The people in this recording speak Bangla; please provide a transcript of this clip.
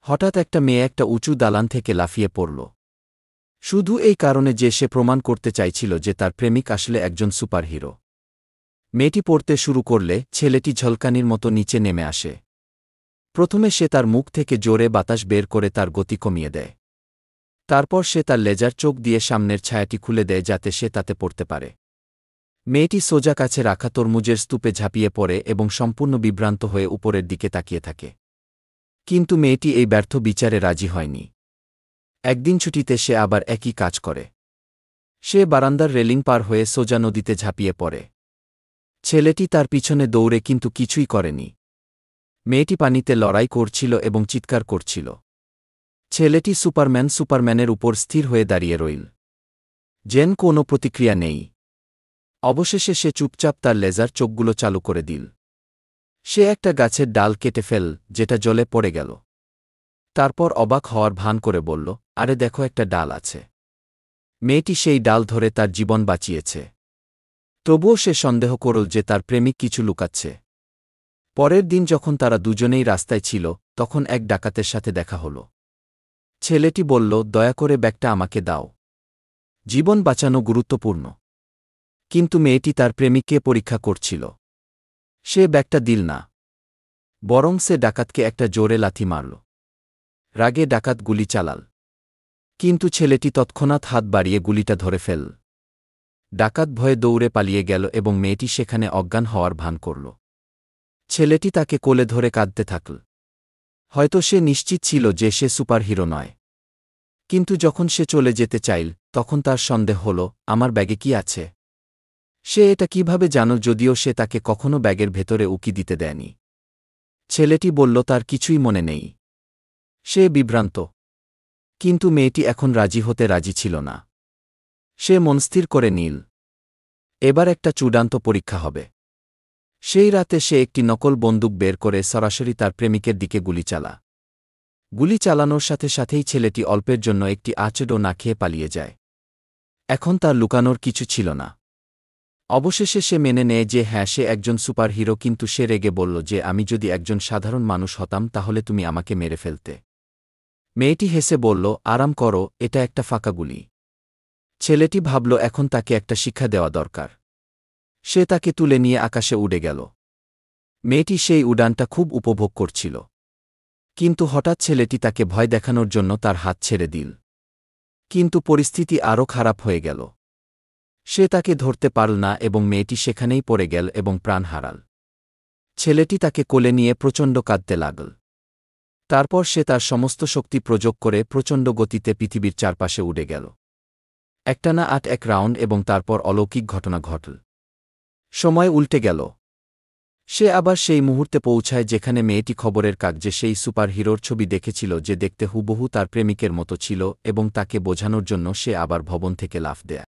হঠাৎ একটা মেয়ে একটা উঁচু দালান থেকে লাফিয়ে পড়ল। শুধু এই কারণে যে সে প্রমাণ করতে চাইছিল যে তার প্রেমিক আসলে একজন সুপারহিরো। মেয়েটি পড়তে শুরু করলে ছেলেটি ঝলকানির মতো নিচে নেমে আসে। প্রথমে সে তার মুখ থেকে জোরে বাতাস বের করে তার গতি কমিয়ে দেয়। তারপর সে তার লেজার চোখ দিয়ে সামনের ছায়াটি খুলে দেয় যাতে সে তাতে পড়তে পারে। মেয়েটি সোজা কাছে রাখা তরমুজের স্তূপে ঝাঁপিয়ে পড়ে এবং সম্পূর্ণ বিভ্রান্ত হয়ে উপরের দিকে তাকিয়ে থাকে। কিন্তু মেয়েটি এই ব্যর্থ বিচারে রাজি হয়নি। একদিন ছুটিতে সে আবার একই কাজ করে। সে বারান্দার রেলিং পার হয়ে সোজা নদীতে ঝাঁপিয়ে পড়ে। ছেলেটি তার পিছনে দৌড়ে কিন্তু কিছুই করেনি। মেয়েটি পানিতে লড়াই করছিল এবং চিৎকার করছিল। ছেলেটি সুপারম্যানের উপর স্থির হয়ে দাঁড়িয়ে রইল। যেন কোনো প্রতিক্রিয়া নেই। অবশেষে সে চুপচাপ তার লেজার চোখগুলো চালু করে দিল। সে একটা গাছের ডাল কেটে ফেল যেটা জলে পড়ে গেল। তারপর অবাক হওয়ার ভান করে বলল, আরে দেখো, একটা ডাল আছে। মেয়েটি সেই ডাল ধরে তার জীবন বাঁচিয়েছে। তবুও সে সন্দেহ করল যে তার প্রেমিক কিছু লুকাচ্ছে। পরের দিন যখন তারা দুজনেই রাস্তায় ছিল, তখন এক ডাকাতের সাথে দেখা হল। ছেলেটি বলল, দয়া করে ব্যাগটা আমাকে দাও। জীবন বাঁচানো গুরুত্বপূর্ণ। কিন্তু মেয়েটি তার প্রেমিককে পরীক্ষা করছিল। সে ব্যাগটা দিল না। বরং সে ডাকাতকে একটা জোরে লাথি মারল। রাগে ডাকাত গুলি চালাল। কিন্তু ছেলেটি তৎক্ষণাৎ হাত বাড়িয়ে গুলিটা ধরে ফেলল। ডাকাত ভয়ে দৌড়ে পালিয়ে গেল এবং মেয়েটি সেখানে অজ্ঞান হওয়ার ভান করল। ছেলেটি তাকে কোলে ধরে কাঁদতে থাকল। হয়তো সে নিশ্চিত ছিল যে সে সুপারহিরো নয়। কিন্তু যখন সে চলে যেতে চাইল, তখন তার সন্দেহ হল, আমার ব্যাগে কি আছে? সে এটা কিভাবে জানো যদিও সে তাকে কখনো ব্যাগের ভেতরে উকি দিতে দেয়নি? ছেলেটি বলল তার কিছুই মনে নেই। সে বিভ্রান্ত। কিন্তু মেয়েটি এখন রাজি হতে রাজি ছিল না। সে মনস্থির করে নিল, এবার একটা চূড়ান্ত পরীক্ষা হবে। সেই রাতে সে একটি নকল বন্দুক বের করে সরাসরি তার প্রেমিকের দিকে গুলি চালা। গুলি চালানোর সাথে সাথেই ছেলেটি অল্পের জন্য একটি আঁচড়ও না খেয়ে পালিয়ে যায়। এখন তার লুকানোর কিছু ছিল না। অবশেষে সে মেনে নেয় যে হ্যাঁ, সে একজন সুপারহিরো, কিন্তু সে রেগে বলল যে আমি যদি একজন সাধারণ মানুষ হতাম তাহলে তুমি আমাকে মেরে ফেলতে। মেয়েটি হেসে বলল, আরাম করো, এটা একটা ফাঁকা গুলি। ছেলেটি ভাবল এখন তাকে একটা শিক্ষা দেওয়া দরকার। সে তাকে তুলে নিয়ে আকাশে উড়ে গেল। মেয়েটি সেই উড়ানটা খুব উপভোগ করছিল। কিন্তু হঠাৎ ছেলেটি তাকে ভয় দেখানোর জন্য তার হাত ছেড়ে দিল। কিন্তু পরিস্থিতি আরও খারাপ হয়ে গেল। সে তাকে ধরতে পারল না এবং মেয়েটি সেখানেই পড়ে গেল এবং প্রাণ হারাল। ছেলেটি তাকে কোলে নিয়ে প্রচণ্ড কাঁদতে লাগল। তারপর সে তার সমস্ত শক্তি প্রয়োগ করে প্রচণ্ড গতিতে পৃথিবীর চারপাশে উড়ে গেল। একটানা ৮ রাউন্ড এবং তারপর অলৌকিক ঘটনা ঘটল। সময় উল্টে গেল। সে আবার সেই মুহূর্তে পৌঁছায় যেখানে মেয়েটি খবরের কাগজে সেই সুপারহিরোর ছবি দেখেছিল যে দেখতে হুবহু তার প্রেমিকের মতো ছিল, এবং তাকে বোঝানোর জন্য সে আবার ভবন থেকে লাফ দেয়।